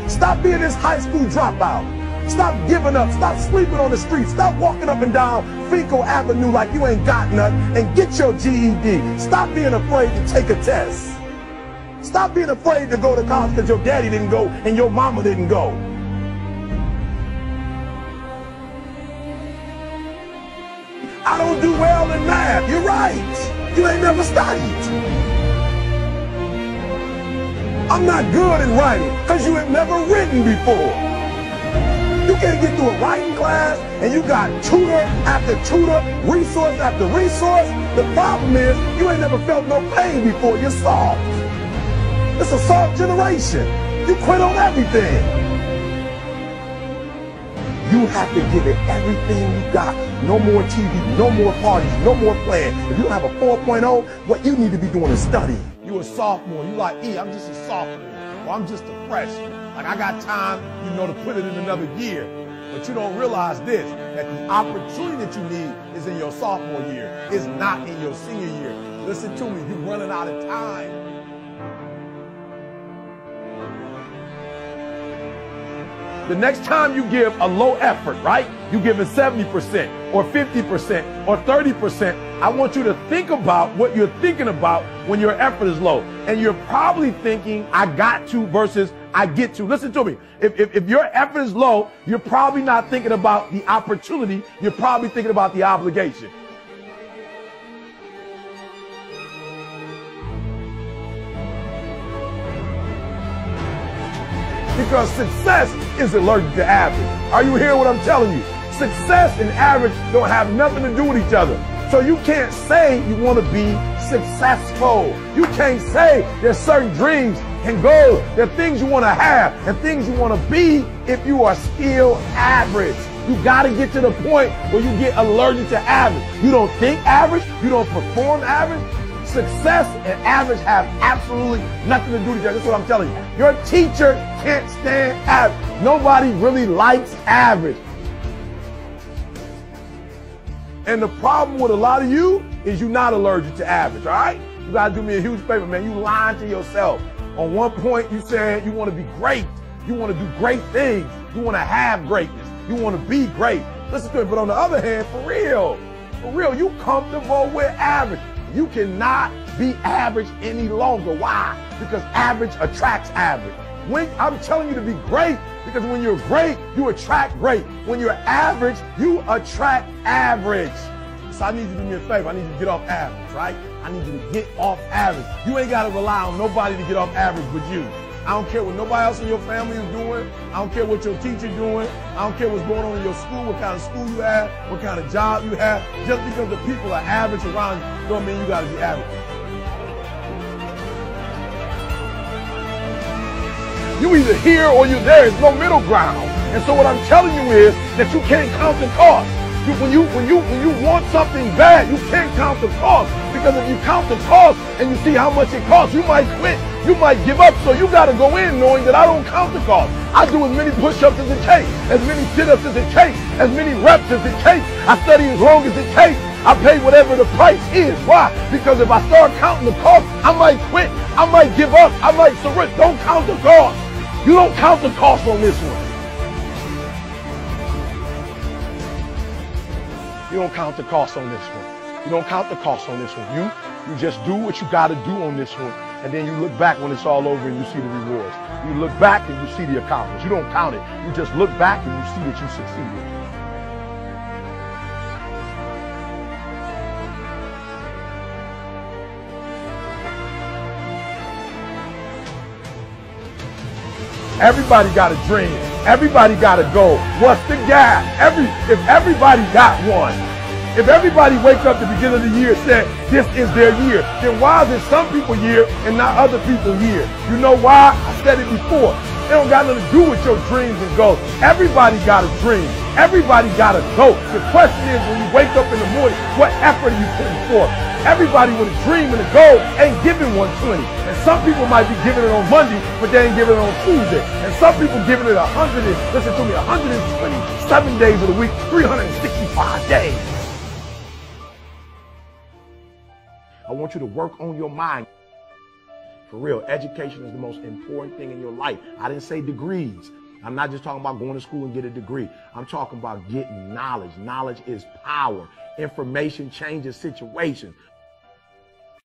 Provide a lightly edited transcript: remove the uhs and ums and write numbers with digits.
Stop being this high school dropout. Stop giving up. Stop sleeping on the street. Stop walking up and down Fecal Avenue like you ain't got nothing, and get your GED. Stop being afraid to take a test. Stop being afraid to go to college because your daddy didn't go and your mama didn't go. I don't do well in math. You're right. You ain't never studied. I'm not good in writing because you have never written before. You can't get through a writing class and you got tutor after tutor, resource after resource. The problem is you ain't never felt no pain before. You're soft. It's a soft generation. You quit on everything. You have to give it everything you got. No more TV, no more parties, no more playing. If you don't have a 4.0, what you need to be doing is study. You a sophomore. You like, I'm just a sophomore. Or I'm just a freshman. Like, I got time, to put it in another year. But you don't realize this, that the opportunity that you need is in your sophomore year. It's not in your senior year. Listen to me, you're running out of time. The next time you give a low effort, right? You give it 70% or 50% or 30%. I want you to think about what you're thinking about when your effort is low. And you're probably thinking, I got to versus I get to. Listen to me. If your effort is low, you're probably not thinking about the opportunity. You're probably thinking about the obligation. Because success is allergic to average. Are you hearing what I'm telling you? Success and average don't have nothing to do with each other. So you can't say you want to be successful. You can't say there's certain dreams and goals. There are things you want to have and things you want to be if you are still average. You got to get to the point where you get allergic to average. You don't think average. You don't perform average. Success and average have absolutely nothing to do with each other. That's what I'm telling you. Your teacher can't stand average. Nobody really likes average. And the problem with a lot of you is you're not allergic to average, all right? You got to do me a huge favor, man. You lying to yourself. On one point, you said you want to be great. You want to do great things. You want to have greatness. You want to be great. Listen to me. But on the other hand, for real, you comfortable with average. You cannot be average any longer. Why? Because average attracts average. When I'm telling you to be great, because when you're great, you attract great. When you're average, you attract average. So I need you to do me a favor. I need you to get off average, right? I need you to get off average. You ain't got to rely on nobody to get off average but you. I don't care what nobody else in your family is doing. I don't care what your teacher doing. I don't care what's going on in your school, what kind of school you have, what kind of job you have. Just because the people are average around you don't mean you got to be average. You either here or you're there. There's no middle ground. And so what I'm telling you is that you can't count the cost. When you want something bad, you can't count the cost. Because if you count the cost and you see how much it costs, you might quit. You might give up. So you got to go in knowing that I don't count the cost. I do as many push-ups as it takes, as many sit-ups as it takes, as many reps as it takes. I study as long as it takes. I pay whatever the price is. Why? Because if I start counting the cost, I might quit. I might give up. I might surrender. Don't count the cost. You don't count the cost on this one. You don't count the cost on this one. You don't count the cost on this one. You just do what you got to do on this one. And then you look back when it's all over and you see the rewards. You look back and you see the accomplishments. You don't count it. You just look back and you see that you succeeded. Everybody got a dream. Everybody got a goal. What's the gap? If everybody got one, if everybody wakes up at the beginning of the year and said, this is their year, then why is it some people year and not other people year? You know why? I said it before. It don't got nothing to do with your dreams and goals. Everybody got a dream. Everybody got a goal. The question is, when you wake up in the morning, what effort are you putting forth? Everybody with a dream and a goal ain't giving 120. And some people might be giving it on Monday, but they ain't giving it on Tuesday. And some people giving it 127 days of the week, 365 days. I want you to work on your mind. For real, education is the most important thing in your life. I didn't say degrees. I'm not just talking about going to school and get a degree. I'm talking about getting knowledge. Knowledge is power. Information changes situations.